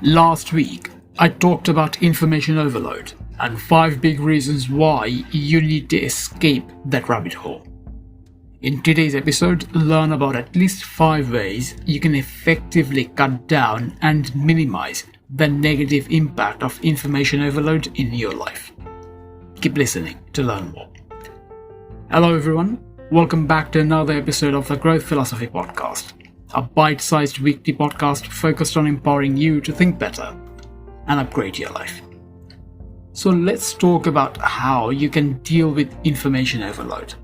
Last week, I talked about information overload and 5 big reasons why you need to escape that rabbit hole. In today's episode, learn about at least 5 ways you can effectively cut down and minimize the negative impact of information overload in your life. Keep listening to learn more. Hello everyone, welcome back to another episode of the Growth Philosophy Podcast, a bite-sized weekly podcast focused on empowering you to think better and upgrade your life. So let's talk about how you can deal with information overload.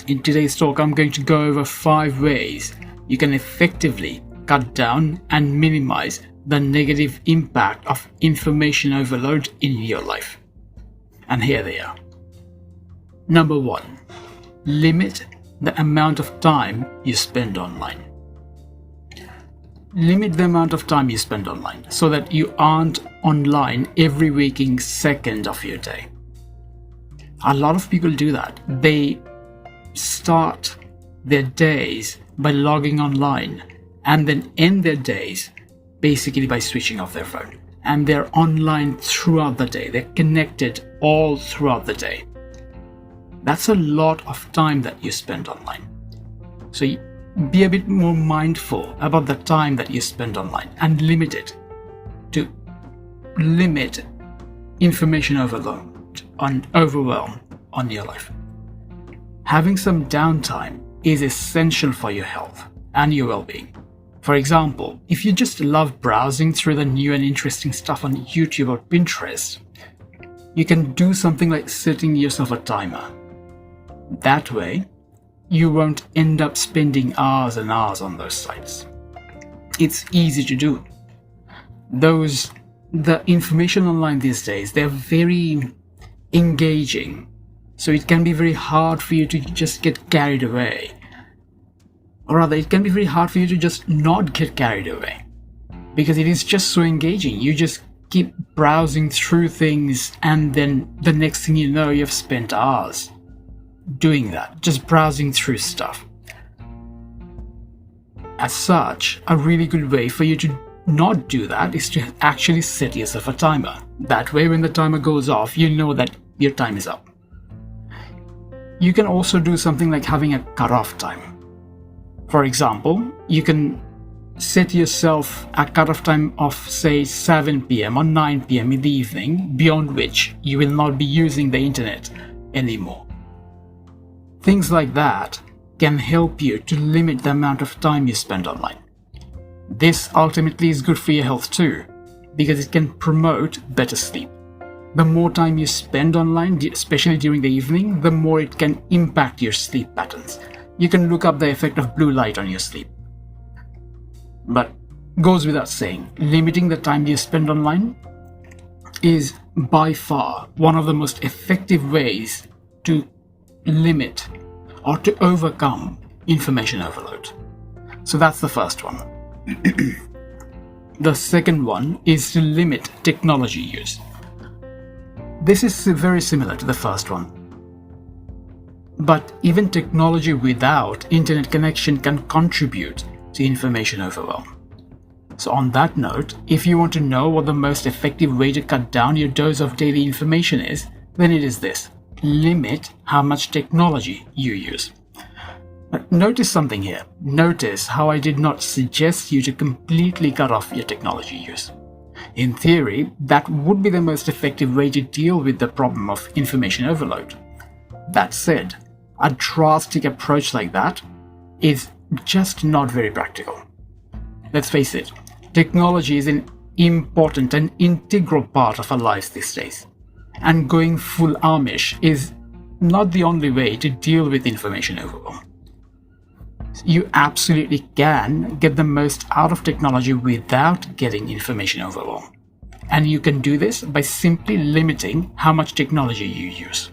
In today's talk, I'm going to go over 5 ways you can effectively cut down and minimize the negative impact of information overload in your life. And here they are. Number 1, limit the amount of time you spend online. Limit the amount of time you spend online so that you aren't online every waking second of your day. A lot of people do that. They start their days by logging online and then end their days basically by switching off their phone. And they're online throughout the day. They're connected all throughout the day. That's a lot of time that you spend online. So be a bit more mindful about the time that you spend online and limit it to limit information overload and overwhelm on your life. Having some downtime is essential for your health and your well-being. For example, if you just love browsing through the new and interesting stuff on YouTube or Pinterest, you can do something like setting yourself a timer. That way, you won't end up spending hours and hours on those sites. It's easy to do. The information online these days, they're very engaging. So it can be very hard for you to just get carried away. Or rather, it can be very hard for you to just not get carried away. Because it is just so engaging. You just keep browsing through things and then the next thing you know, you've spent hours doing that, just browsing through stuff. As such, a really good way for you to not do that is to actually set yourself a timer. That way, when the timer goes off, you know that your time is up. You can also do something like having a cutoff time. For example, you can set yourself a cutoff time of, say, 7 p.m. or 9 p.m. in the evening, beyond which you will not be using the internet anymore. Things like that can help you to limit the amount of time you spend online. This ultimately is good for your health too, because it can promote better sleep. The more time you spend online, especially during the evening, the more it can impact your sleep patterns. You can look up the effect of blue light on your sleep. But goes without saying, limiting the time you spend online is by far one of the most effective ways to limit or to overcome information overload. So that's the first one. The second one is to limit technology use. This is very similar to the first one. But even technology without internet connection can contribute to information overwhelm. So on that note, if you want to know what the most effective way to cut down your dose of daily information is, then it is this. Limit how much technology you use. But notice something here. Notice how I did not suggest you to completely cut off your technology use. In theory, that would be the most effective way to deal with the problem of information overload. That said, a drastic approach like that is just not very practical. Let's face it, technology is an important and integral part of our lives these days. And going full Amish is not the only way to deal with information overwhelm. You absolutely can get the most out of technology without getting information overwhelm. And you can do this by simply limiting how much technology you use.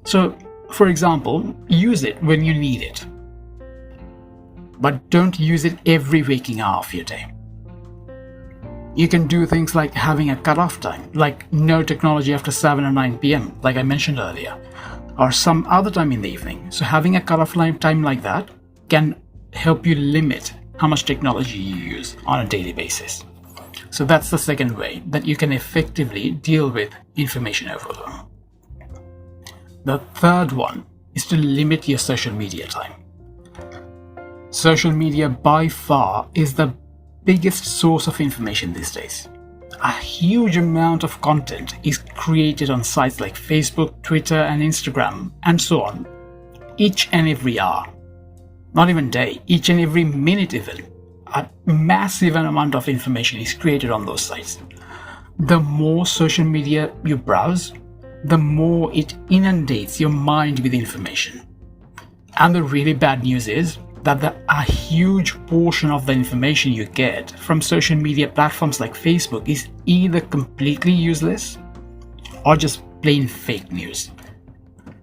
So, for example, use it when you need it. But don't use it every waking hour of your day. You can do things like having a cutoff time, like no technology after 7 or 9 p.m., like I mentioned earlier, or some other time in the evening. So having a cutoff time like that can help you limit how much technology you use on a daily basis. So that's the second way that you can effectively deal with information overload. The third one is to limit your social media time. Social media by far is the biggest source of information these days. A huge amount of content is created on sites like Facebook, Twitter, and Instagram, and so on, each and every hour. Not even day, each and every minute even. A massive amount of information is created on those sites. The more social media you browse, the more it inundates your mind with information. And the really bad news is that a huge portion of the information you get from social media platforms like Facebook is either completely useless or just plain fake news.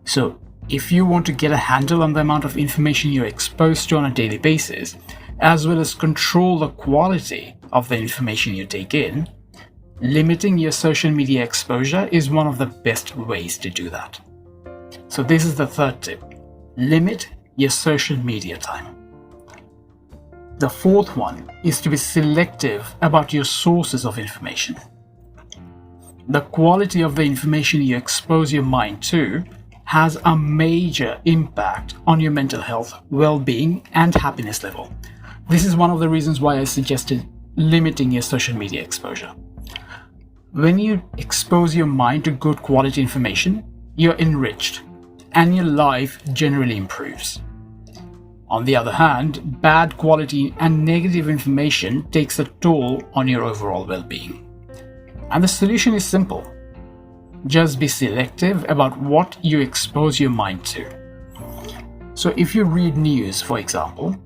So if you want to get a handle on the amount of information you're exposed to on a daily basis, as well as control the quality of the information you take in, limiting your social media exposure is one of the best ways to do that. So this is the third tip. Limit your social media time. The fourth one is to be selective about your sources of information. The quality of the information you expose your mind to has a major impact on your mental health, well-being, and happiness level. This is one of the reasons why I suggested limiting your social media exposure. When you expose your mind to good quality information, you're enriched and your life generally improves. On the other hand, bad quality and negative information takes a toll on your overall well-being. And the solution is simple. Just be selective about what you expose your mind to. So if you read news, for example,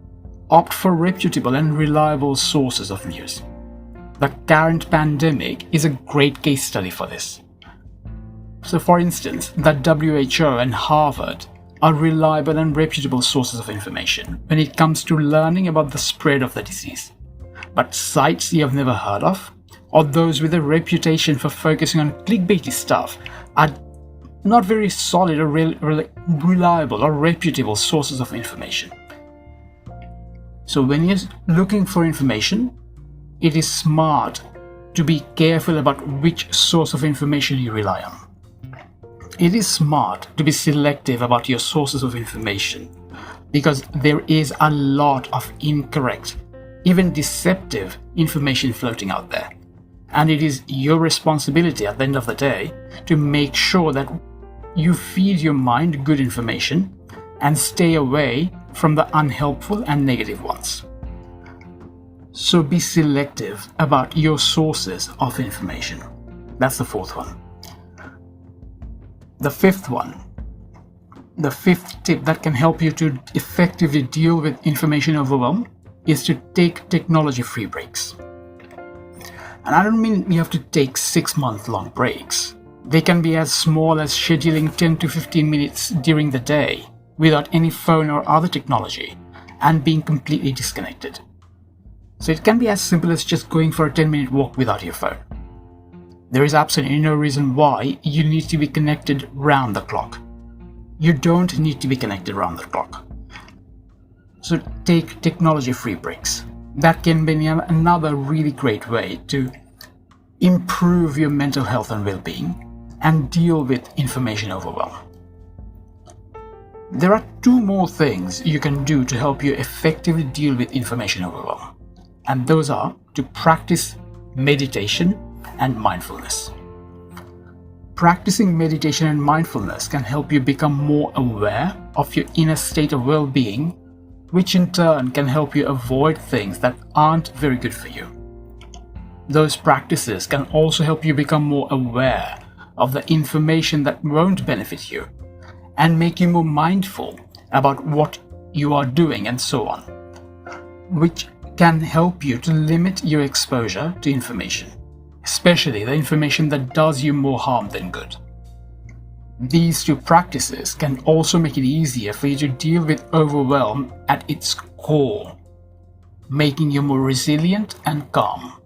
opt for reputable and reliable sources of news. The current pandemic is a great case study for this. So for instance, the WHO and Harvard are reliable and reputable sources of information when it comes to learning about the spread of the disease. But sites you have never heard of, or those with a reputation for focusing on clickbaity stuff, are not very solid or reliable or reputable sources of information. So when you're looking for information, it is smart to be careful about which source of information you rely on. It is smart to be selective about your sources of information because there is a lot of incorrect, even deceptive information floating out there. And it is your responsibility at the end of the day to make sure that you feed your mind good information and stay away from the unhelpful and negative ones. So be selective about your sources of information. That's the fourth one. The fifth one, the fifth tip that can help you to effectively deal with information overwhelm is to take technology-free breaks. And I don't mean you have to take 6-month-long breaks. They can be as small as scheduling 10 to 15 minutes during the day without any phone or other technology and being completely disconnected. So it can be as simple as just going for a 10-minute walk without your phone. There is absolutely no reason why you need to be connected round the clock. You don't need to be connected round the clock. So take technology-free breaks. That can be another really great way to improve your mental health and well-being and deal with information overwhelm. There are 2 more things you can do to help you effectively deal with information overwhelm. And those are to practice meditation and mindfulness. Practicing meditation and mindfulness can help you become more aware of your inner state of well-being, which in turn can help you avoid things that aren't very good for you. Those practices can also help you become more aware of the information that won't benefit you and make you more mindful about what you are doing and so on, which can help you to limit your exposure to information, especially the information that does you more harm than good. These 2 practices can also make it easier for you to deal with overwhelm at its core, making you more resilient and calm.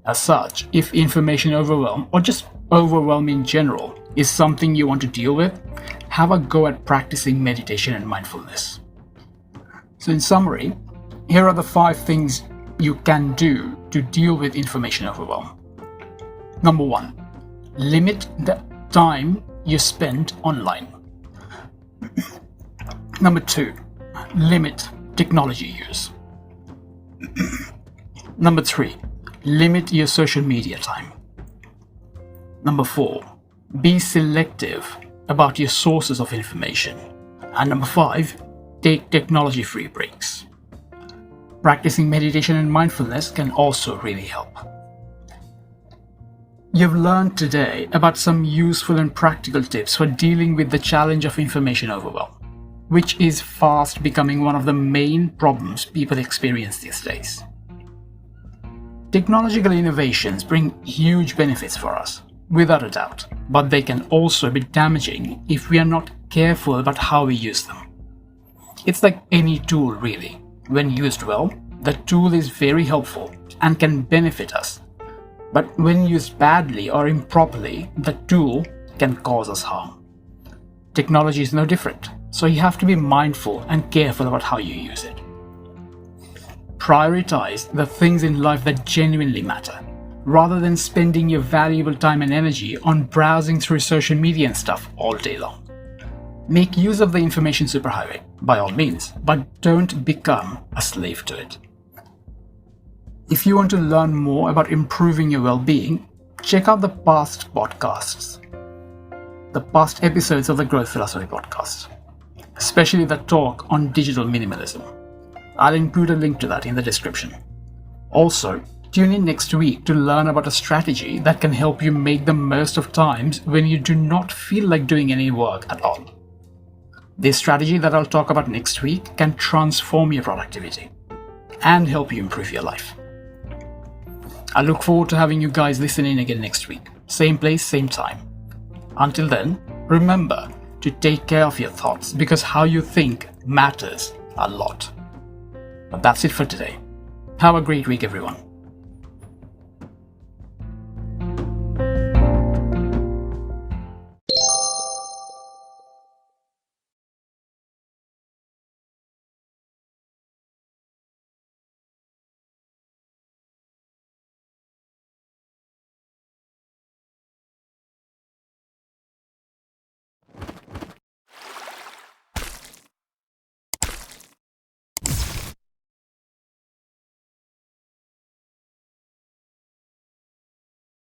As such, if information overwhelm, or just overwhelm in general, is something you want to deal with, have a go at practicing meditation and mindfulness. So in summary, Here are the 5 things you can do to deal with information overwhelm. Number 1, limit the time you spend online. Number 2, limit technology use. Number 3, limit your social media time. Number 4, be selective about your sources of information. And number 5, take technology-free breaks. Practicing meditation and mindfulness can also really help. You've learned today about some useful and practical tips for dealing with the challenge of information overwhelm, which is fast becoming one of the main problems people experience these days. Technological innovations bring huge benefits for us, without a doubt, but they can also be damaging if we are not careful about how we use them. It's like any tool, really. When used well, the tool is very helpful and can benefit us. But when used badly or improperly, the tool can cause us harm. Technology is no different, so you have to be mindful and careful about how you use it. Prioritize the things in life that genuinely matter, rather than spending your valuable time and energy on browsing through social media and stuff all day long. Make use of the information superhighway, by all means, but don't become a slave to it. If you want to learn more about improving your well-being, check out the past podcasts, the past episodes of the Growth Philosophy podcast, especially the talk on digital minimalism. I'll include a link to that in the description. Also, tune in next week to learn about a strategy that can help you make the most of times when you do not feel like doing any work at all. This strategy that I'll talk about next week can transform your productivity and help you improve your life. I look forward to having you guys listen in again next week. Same place, same time. Until then, remember to take care of your thoughts because how you think matters a lot. But that's it for today. Have a great week, everyone.